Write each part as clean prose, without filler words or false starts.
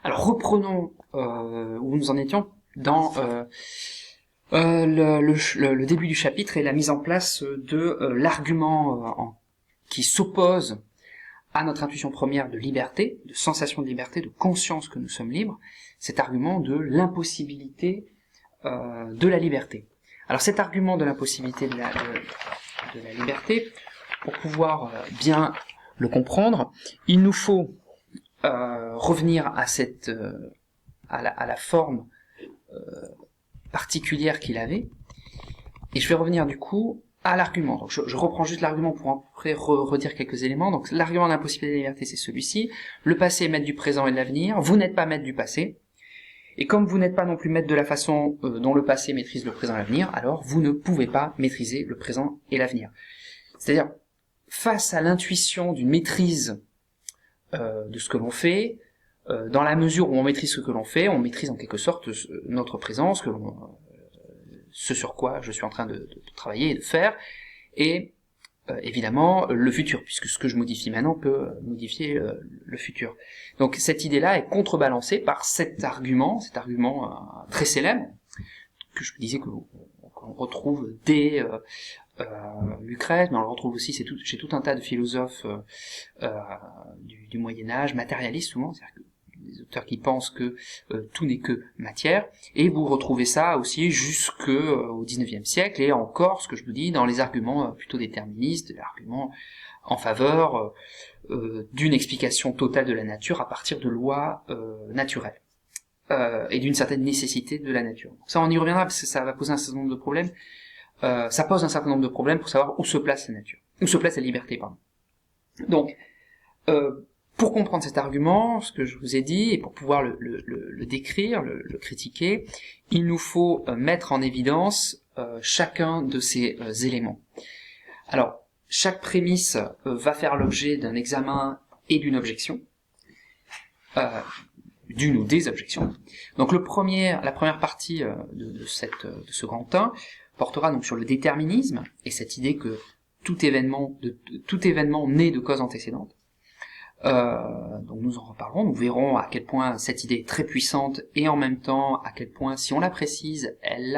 Alors reprenons où nous en étions dans le début du chapitre et la mise en place de l'argument qui s'oppose à notre intuition première de liberté, de sensation de liberté, de conscience que nous sommes libres, cet argument de l'impossibilité de la liberté. Alors cet argument de l'impossibilité de la liberté, pour pouvoir bien le comprendre, il nous faut revenir à cette à la forme particulière qu'il avait, et je vais revenir du coup à l'argument. Donc je reprends juste l'argument pour après redire quelques éléments. Donc l'argument de l'impossibilité de la liberté, c'est celui-ci. Le passé est maître du présent et de l'avenir. Vous n'êtes pas maître du passé. Et comme vous n'êtes pas non plus maître de la façon dont le passé maîtrise le présent et l'avenir, alors vous ne pouvez pas maîtriser le présent et l'avenir. C'est-à-dire, face à l'intuition d'une maîtrise de ce que l'on fait, dans la mesure où on maîtrise ce que l'on fait, on maîtrise en quelque sorte notre présence, ce sur quoi je suis en train de travailler et de faire, et évidemment le futur, puisque ce que je modifie maintenant peut modifier le futur. Donc cette idée-là est contrebalancée par cet argument très célèbre, que je vous disais qu'on retrouve dès Lucrèce, mais on le retrouve aussi chez tout un tas de philosophes du Moyen-Âge, matérialistes souvent, c'est-à-dire que des auteurs qui pensent que tout n'est que matière, et vous retrouvez ça aussi jusqu'au XIXe siècle, et encore, ce que je vous dis, dans les arguments plutôt déterministes, l'argument en faveur d'une explication totale de la nature à partir de lois naturelles, et d'une certaine nécessité de la nature. Donc ça, on y reviendra, parce que ça va poser un certain nombre de problèmes. Ça pose un certain nombre de problèmes pour savoir où se place la nature, où se place la liberté, pardon. Donc, pour comprendre cet argument, ce que je vous ai dit, et pour pouvoir le décrire, le critiquer, il nous faut mettre en évidence chacun de ces éléments. Alors, chaque prémisse va faire l'objet d'un examen et d'une objection, d'une ou des objections. Donc la première partie de ce grand 1 portera donc sur le déterminisme, et cette idée que tout événement naît de causes antécédentes. Donc nous en reparlerons, nous verrons à quel point cette idée est très puissante, et en même temps à quel point, si on la précise, elle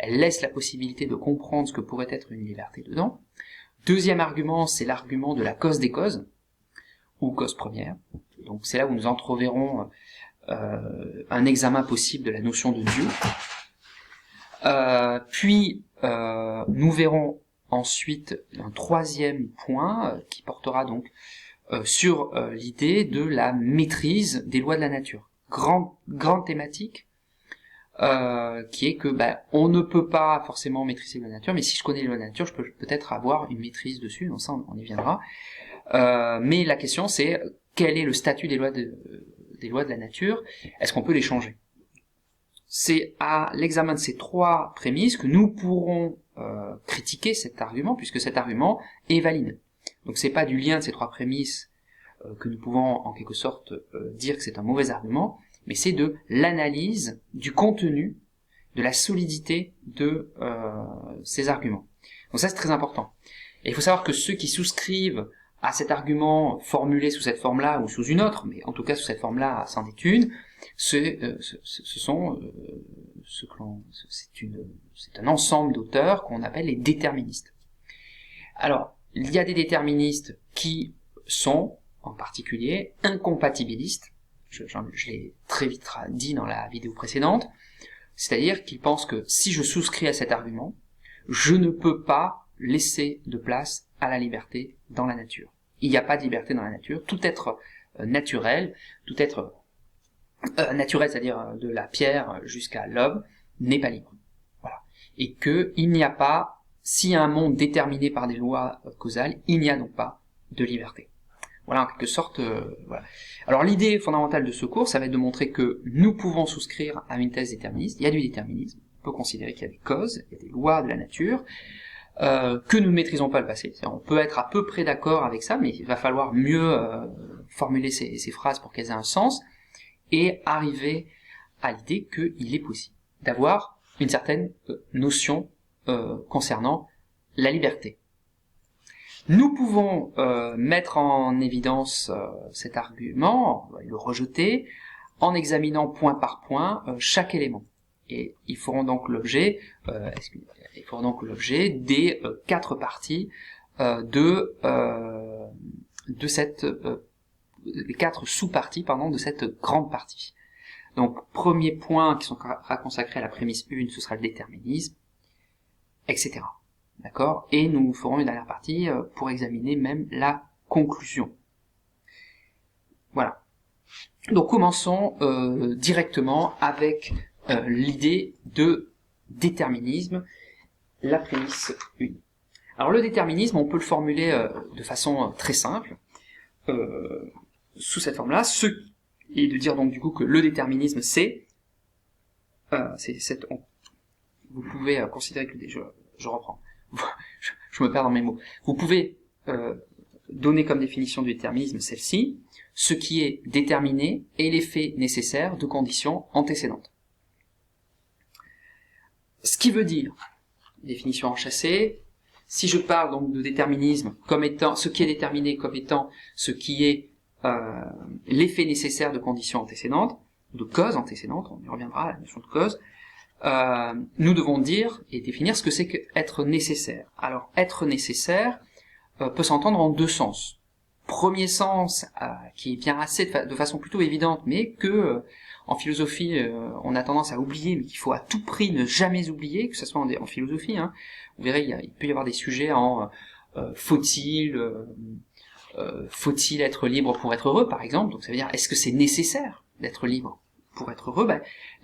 laisse la possibilité de comprendre ce que pourrait être une liberté dedans. Deuxième argument, c'est l'argument de la cause des causes, ou cause première. Donc c'est là où nous entreverrons un examen possible de la notion de Dieu. Puis nous verrons ensuite un troisième point qui portera donc sur l'idée de la maîtrise des lois de la nature. Grande thématique qui est que on ne peut pas forcément maîtriser la nature, mais si je connais les lois de la nature, je peux peut-être avoir une maîtrise dessus, donc ça on y viendra. Mais la question c'est quel est le statut des lois de la nature? Est-ce qu'on peut les changer? C'est à l'examen de ces trois prémices que nous pourrons critiquer cet argument, puisque cet argument est valide. Donc c'est pas du lien de ces trois prémices que nous pouvons en quelque sorte dire que c'est un mauvais argument, mais c'est de l'analyse du contenu, de la solidité de ces arguments. Donc ça c'est très important. Et il faut savoir que ceux qui souscrivent à cet argument formulé sous cette forme-là ou sous une autre, mais en tout cas sous cette forme-là, c'en est une, c'est un ensemble d'auteurs qu'on appelle les déterministes. Alors, il y a des déterministes qui sont, en particulier, incompatibilistes. Je l'ai très vite dit dans la vidéo précédente. C'est-à-dire qu'ils pensent que si je souscris à cet argument, je ne peux pas laisser de place à la liberté dans la nature. Il n'y a pas de liberté dans la nature. Tout être naturel, tout être naturel, c'est-à-dire de la pierre jusqu'à l'homme, n'est pas libre. Voilà. Et que il n'y a pas, s'il y a un monde déterminé par des lois causales, il n'y a donc pas de liberté. Voilà, en quelque sorte, voilà. Alors l'idée fondamentale de ce cours, ça va être de montrer que nous pouvons souscrire à une thèse déterministe. Il y a du déterminisme. On peut considérer qu'il y a des causes, il y a des lois de la nature, que nous ne maîtrisons pas le passé. On peut être à peu près d'accord avec ça, mais il va falloir mieux formuler ces phrases pour qu'elles aient un sens, et arriver à l'idée qu'il est possible d'avoir une certaine notion concernant la liberté. Nous pouvons mettre en évidence cet argument, le rejeter, en examinant point par point chaque élément. Et ils feront donc l'objet des 4 parties de cette les 4 sous-parties de cette grande partie. Donc premier point qui sera consacré à la prémisse 1, ce sera le déterminisme, etc. D'accord? Et nous ferons une dernière partie pour examiner même la conclusion. Voilà. Donc commençons directement avec l'idée de déterminisme, la prémisse 1. Alors le déterminisme, on peut le formuler de façon très simple, sous cette forme-là, et de dire donc du coup que le déterminisme c'est vous pouvez considérer que je reprends, je me perds dans mes mots. Vous pouvez donner comme définition du déterminisme celle-ci: ce qui est déterminé est l'effet nécessaire de conditions antécédentes. Ce qui veut dire, définition enchâssée, si je parle donc de déterminisme comme étant ce qui est déterminé comme étant ce qui est l'effet nécessaire de conditions antécédentes, de causes antécédentes, on y reviendra à la notion de cause, nous devons dire et définir ce que c'est qu'être nécessaire. Alors, être nécessaire peut s'entendre en 2 sens. Premier sens, qui vient assez de façon plutôt évidente, mais que en philosophie on a tendance à oublier, mais qu'il faut à tout prix ne jamais oublier, que ce soit en philosophie. Vous verrez, il peut y avoir des sujets en faut-il être libre pour être heureux, par exemple. Donc ça veut dire, est-ce que c'est nécessaire d'être libre pour être heureux?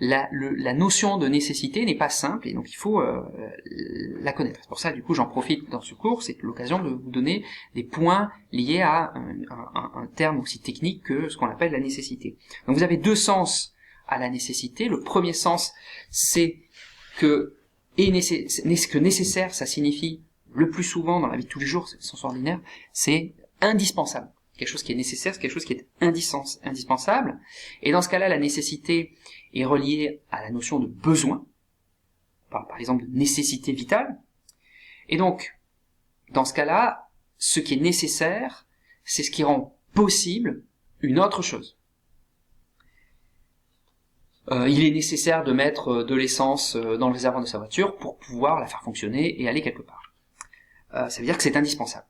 La notion de nécessité n'est pas simple, et donc il faut la connaître. C'est pour ça, du coup, j'en profite dans ce cours, c'est l'occasion de vous donner des points liés à un terme aussi technique que ce qu'on appelle la nécessité. Donc vous avez 2 sens à la nécessité. Le premier sens, c'est que nécessaire, ça signifie le plus souvent dans la vie de tous les jours, c'est le sens ordinaire, c'est indispensable. Quelque chose qui est nécessaire, c'est quelque chose qui est indispensable. Et dans ce cas-là, la nécessité est reliée à la notion de besoin, par exemple de nécessité vitale. Et donc, dans ce cas-là, ce qui est nécessaire, c'est ce qui rend possible une autre chose. Il est nécessaire de mettre de l'essence dans le réservoir de sa voiture pour pouvoir la faire fonctionner et aller quelque part. Ça veut dire que c'est indispensable.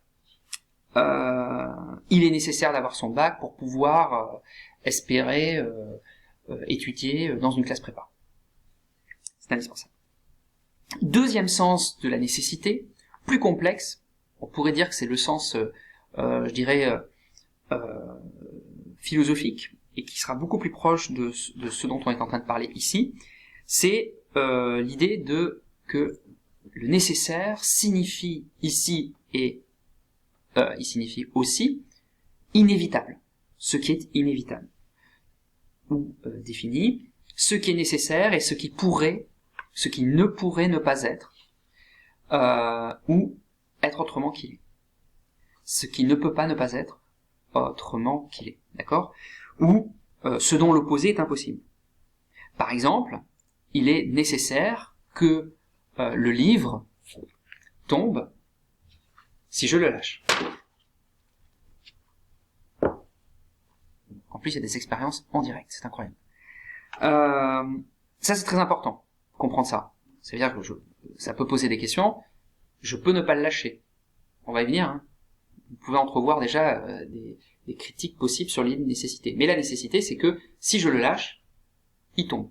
Il est nécessaire d'avoir son bac pour pouvoir espérer étudier dans une classe prépa. C'est indispensable. Deuxième sens de la nécessité, plus complexe, on pourrait dire que c'est le sens, je dirais, philosophique, et qui sera beaucoup plus proche de ce dont on est en train de parler ici, c'est l'idée que le nécessaire signifie ici, et il signifie aussi inévitable, ce qui est inévitable. Ou défini, ce qui est nécessaire et ce qui ne pourrait ne pas être, ou être autrement qu'il est. Ce qui ne peut pas ne pas être autrement qu'il est, d'accord? Ou ce dont l'opposé est impossible. Par exemple, il est nécessaire que le livre tombe si je le lâche. En plus, il y a des expériences en direct, c'est incroyable. Ça, c'est très important, comprendre ça. C'est-à-dire que ça peut poser des questions, je peux ne pas le lâcher. On va y venir, Vous pouvez entrevoir déjà des critiques possibles sur l'idée de nécessité. Mais la nécessité, c'est que si je le lâche, il tombe.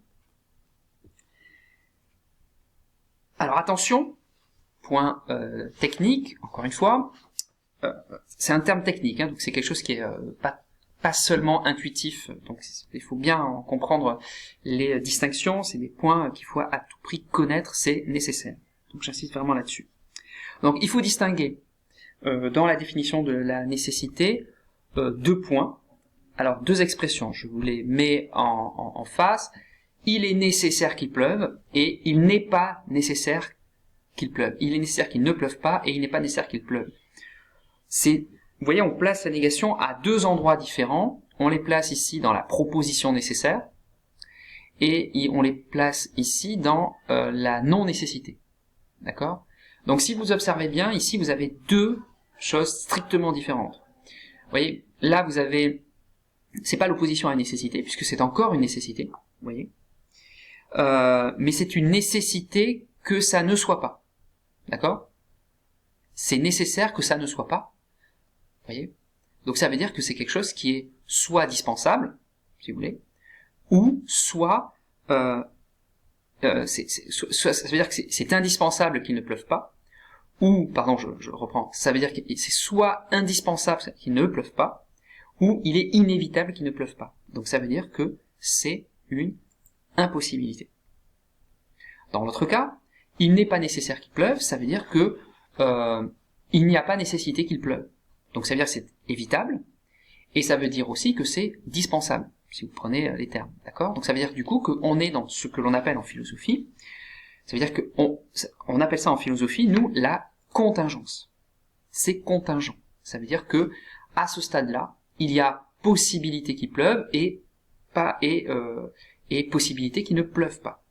Alors attention, point technique, encore une fois, c'est un terme technique, donc c'est quelque chose qui est pas seulement intuitif, donc il faut bien en comprendre les distinctions, c'est des points qu'il faut à tout prix connaître, c'est nécessaire. Donc j'insiste vraiment là-dessus. Donc il faut distinguer dans la définition de la nécessité 2 points, alors 2 expressions, je vous les mets en face. Il est nécessaire qu'il pleuve et il n'est pas nécessaire qu'il pleuve. Il est nécessaire qu'il ne pleuve pas et il n'est pas nécessaire qu'il pleuve. Vous voyez, on place la négation à 2 endroits différents. On les place ici dans la proposition nécessaire et on les place ici dans la non-nécessité. D'accord ? Donc si vous observez bien, ici vous avez 2 choses strictement différentes. Vous voyez, là vous avez, c'est pas l'opposition à la nécessité, puisque c'est encore une nécessité, vous voyez, mais c'est une nécessité que ça ne soit pas, d'accord? C'est nécessaire que ça ne soit pas, vous voyez? Donc ça veut dire que c'est quelque chose qui est soit dispensable, si vous voulez, ou soit, ça veut dire que c'est indispensable qu'il ne pleuve pas, ou, pardon, je reprends, ça veut dire que c'est soit indispensable qu'il ne pleuve pas, ou il est inévitable qu'il ne pleuve pas. Donc ça veut dire que c'est une impossibilité. Dans l'autre cas, il n'est pas nécessaire qu'il pleuve, ça veut dire que il n'y a pas nécessité qu'il pleuve. Donc ça veut dire que c'est évitable, et ça veut dire aussi que c'est dispensable, si vous prenez les termes, d'accord? Donc ça veut dire du coup qu'on est dans ce que l'on appelle en philosophie, ça veut dire qu'on appelle ça en philosophie, nous, la contingence. C'est contingent. Ça veut dire que à ce stade-là, il y a possibilité qu'il pleuve et possibilité qu'il ne pleuve pas.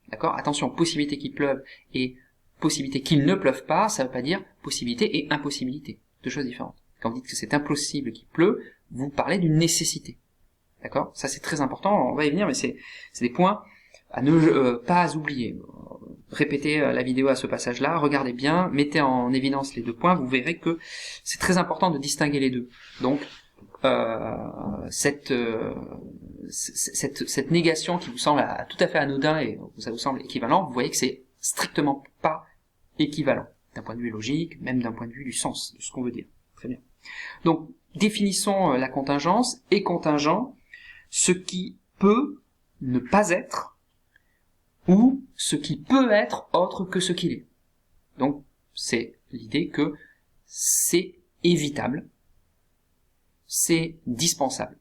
D'accord? Attention, possibilité qu'il pleuve et possibilité qu'il ne pleuve pas, ça ne veut pas dire possibilité et impossibilité. Deux choses différentes. Quand vous dites que c'est impossible qu'il pleut, vous parlez d'une nécessité. D'accord? Ça c'est très important, on va y venir, mais c'est des points à ne pas oublier. Répétez la vidéo à ce passage-là, regardez bien, mettez en évidence les deux points, vous verrez que c'est très important de distinguer les deux. Donc, cette négation qui vous semble tout à fait anodin et ça vous semble équivalent, vous voyez que c'est strictement pas équivalent, d'un point de vue logique, même d'un point de vue du sens, de ce qu'on veut dire. Très bien. Donc, définissons la contingence, et contingent, ce qui peut ne pas être, ou ce qui peut être autre que ce qu'il est. Donc, c'est l'idée que c'est évitable, c'est dispensable.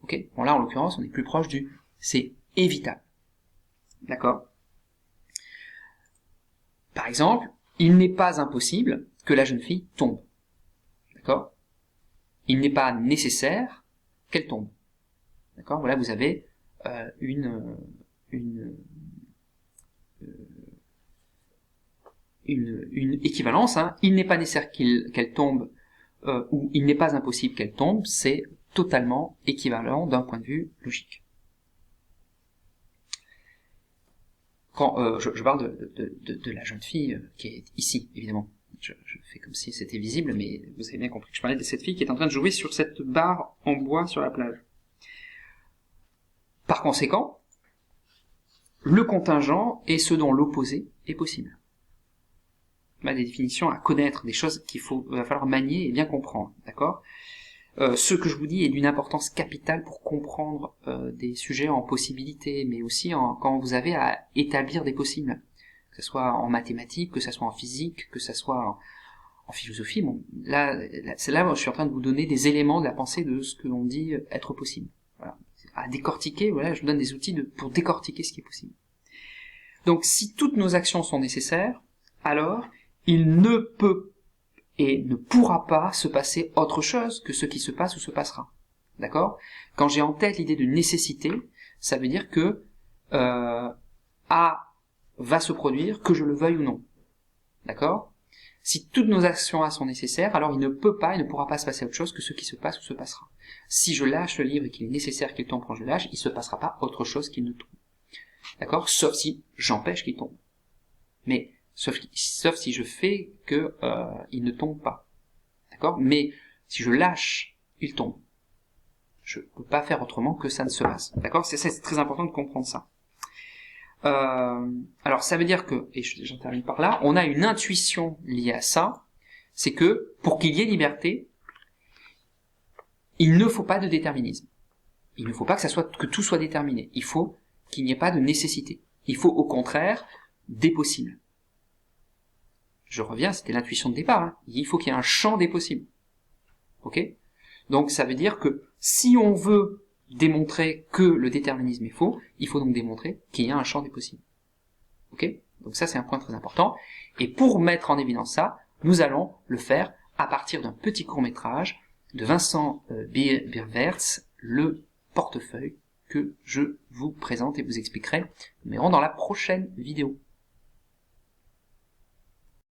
Ok? Bon là, en l'occurrence, on est plus proche du c'est évitable. D'accord? Par exemple, il n'est pas impossible que la jeune fille tombe. D'accord? Il n'est pas nécessaire qu'elle tombe. D'accord? Voilà, vous avez une équivalence, hein. Il n'est pas nécessaire qu'elle tombe, ou il n'est pas impossible qu'elle tombe, c'est totalement équivalent d'un point de vue logique. Quand je parle de la jeune fille qui est ici, évidemment. Je fais comme si c'était visible, mais vous avez bien compris que je parlais de cette fille qui est en train de jouer sur cette barre en bois sur la plage. Par conséquent, le contingent est ce dont l'opposé est possible. Des définitions à connaître, des choses va falloir manier et bien comprendre, d'accord? Ce que je vous dis est d'une importance capitale pour comprendre des sujets en possibilité, mais aussi quand vous avez à établir des possibles, que ce soit en mathématiques, que ce soit en physique, que ce soit en philosophie. Bon, c'est là où je suis en train de vous donner des éléments de la pensée de ce que l'on dit être possible. Voilà. À décortiquer, voilà, je vous donne des outils pour décortiquer ce qui est possible. Donc, si toutes nos actions sont nécessaires, alors il ne peut et ne pourra pas se passer autre chose que ce qui se passe ou se passera. D'accord? Quand j'ai en tête l'idée de nécessité, ça veut dire que A va se produire, que je le veuille ou non. D'accord? Si toutes nos actions A sont nécessaires, alors il ne peut pas et ne pourra pas se passer autre chose que ce qui se passe ou se passera. Si je lâche le livre et qu'il est nécessaire qu'il tombe quand je le lâche, il ne se passera pas autre chose qu'il ne tombe. D'accord? Sauf si j'empêche qu'il tombe. Mais sauf si je fais que il ne tombe pas. D'accord? Mais si je lâche, il tombe. Je ne peux pas faire autrement que ça ne se passe. D'accord? C'est très important de comprendre ça. Alors ça veut dire que, et j'en termine par là, on a une intuition liée à ça, c'est que pour qu'il y ait liberté, il ne faut pas de déterminisme. Il ne faut pas que tout soit déterminé. Il faut qu'il n'y ait pas de nécessité. Il faut au contraire des possibles. Je reviens, c'était l'intuition de départ, hein. Il faut qu'il y ait un champ des possibles. Ok? Donc ça veut dire que si on veut démontrer que le déterminisme est faux, il faut donc démontrer qu'il y a un champ des possibles. Ok? Donc ça c'est un point très important. Et pour mettre en évidence ça, nous allons le faire à partir d'un petit court-métrage de Vincent Bierwerts, le portefeuille, que je vous présente et vous expliquerai. Nous verrons dans la prochaine vidéo.